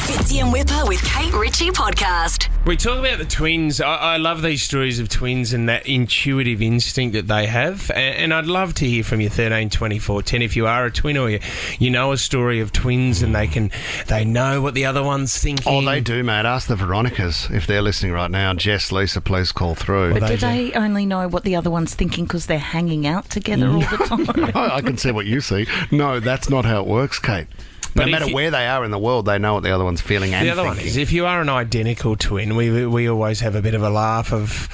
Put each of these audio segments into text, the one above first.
Fitzy and Whipper with Kate Ritchie podcast. We talk about the twins. I love these stories of twins and that intuitive instinct that they have. And I'd love to hear from you, 13 24 10. If you are a twin or you know a story of twins and they know what the other one's thinking. Oh, they do, mate. Ask the Veronicas if they're listening right now. Jess, Lisa, please call through. But do they only know what the other one's thinking because they're hanging out together all the time? No, I can see what you see. No, that's not how it works, Kate. No matter where they are in the world, they know what the other one's feeling and the other thinking. one is, if you are an identical twin, we always have a bit of a laugh of,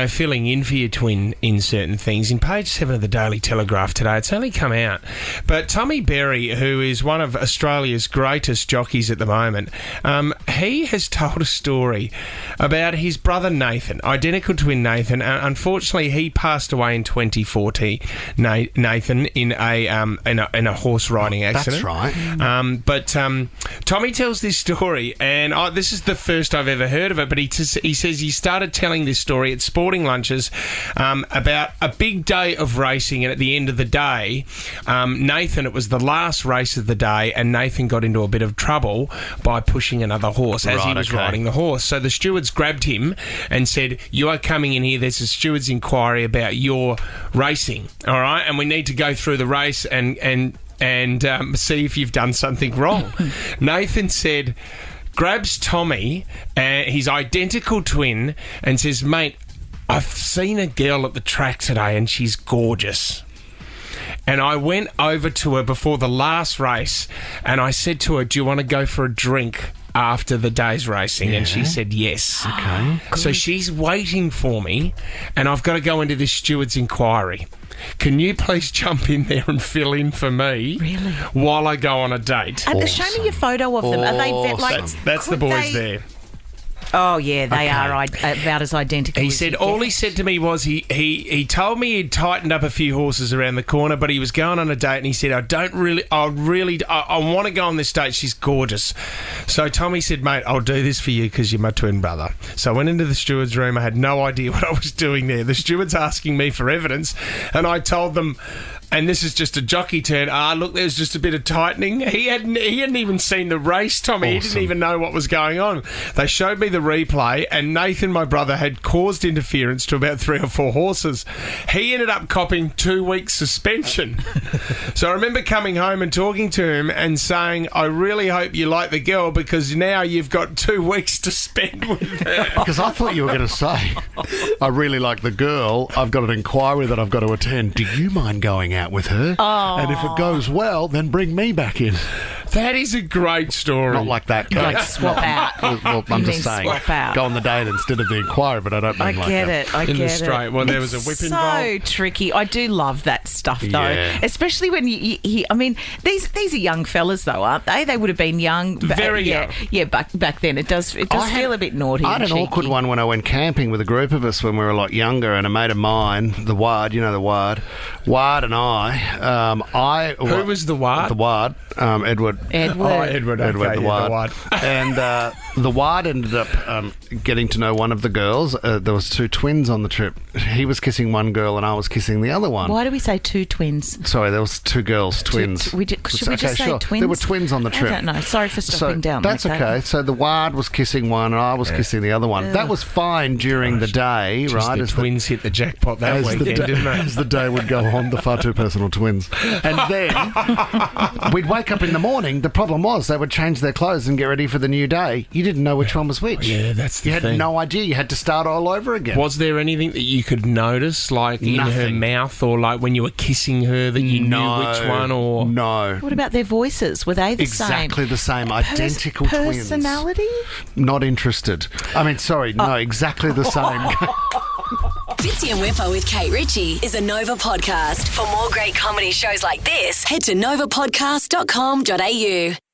filling in for your twin in certain things. In page 7 of the Daily Telegraph today, it's only come out, but Tommy Berry, who is one of Australia's greatest jockeys at the moment, he has told a story about his brother Nathan, identical twin Nathan. Unfortunately, he passed away in 2014, Nathan, in a horse riding accident. That's right. But Tommy tells this story, and this is the first I've ever heard of it, but he says he started telling this story at sporting lunches about a big day of racing, and at the end of the day, Nathan, it was the last race of the day, and Nathan got into a bit of trouble by pushing another horse as he was riding the horse. So the stewards grabbed him and said, "You are coming in here, there's a steward's inquiry about your racing, all right? And we need to go through the race and see if you've done something wrong." Nathan grabs Tommy, his identical twin, and says, "Mate, I've seen a girl at the track today and she's gorgeous. And I went over to her before the last race and I said to her, do you want to go for a drink after the day's racing?" Yeah. And she said yes. Okay. So she's waiting for me and I've got to go into this steward's inquiry. Can you please jump in there and fill in for me while I go on a date?" And show me a photo of them. Are they that's the boys there. Oh, yeah, they are about as identical He as said, you all get. he said to me was he told me he'd tightened up a few horses around the corner, but he was going on a date and he said, I want to go on this date. She's gorgeous. So Tommy said, "Mate, I'll do this for you because you're my twin brother." So I went into the steward's room. I had no idea what I was doing there. The steward's asking me for evidence and I told them, and this is just a jockey turn. Look, there's just a bit of tightening. He hadn't even seen the race, Tommy. Awesome. He didn't even know what was going on. They showed me the replay, and Nathan, my brother, had caused interference to about 3 or 4 horses. He ended up copping 2 weeks suspension. So I remember coming home and talking to him and saying, "I really hope you like the girl because now you've got 2 weeks to spend with her." Because I thought you were going to say, "I really like the girl. I've got an inquiry that I've got to attend. Do you mind going out with her? Oh. And if it goes well, then bring me back in." That is a great story. Not like that, Kate. Like swap out. Well, I'm just saying, swap out. go on the date instead of the inquiry, but I don't mean I like get that. it. I in get the straight. it. Well, there was a whip involved. So tricky. I do love that stuff, though. Yeah. Especially when you I mean, these are young fellas, though, aren't they? They would have been young. Very young. Yeah, back then. It does feel a bit naughty. I had and an cheeky. awkward one when I went camping with a group of us when we were a lot younger, and a mate of mine, the Ward, you know the Ward, and I. Who was the Ward? The Ward, Edward. Edward. Oh, Edward. Okay, The Ward. And the Ward ended up getting to know one of the girls. There was 2 twins on the trip. He was kissing one girl and I was kissing the other one. Why do we say 2 twins? Sorry, there was 2 girls, twins. Should we just say twins? There were twins on the trip. I don't know. Sorry for stopping down. That's like that. okay. So the Ward was kissing one and I was kissing the other one. That was fine during the day, right? The twins hit the jackpot that weekend, didn't they? As the day would go on, the far too personal twins. And then we'd wake up in the morning. The problem was they would change their clothes and get ready for the new day. You didn't know which one was which. Yeah, that's the thing. You had no idea. You had to start all over again. Was there anything that you could notice, like in her Nothing. mouth or like when you were kissing her that you knew which one? Or No. What about their voices? Were they the same? Exactly the same. Identical twins. Personality? Not interested. I mean, sorry. No, exactly the same. Fitzy and Whipper with Kate Ritchie is a Nova podcast. For more great comedy shows like this, head to novapodcast.com.au.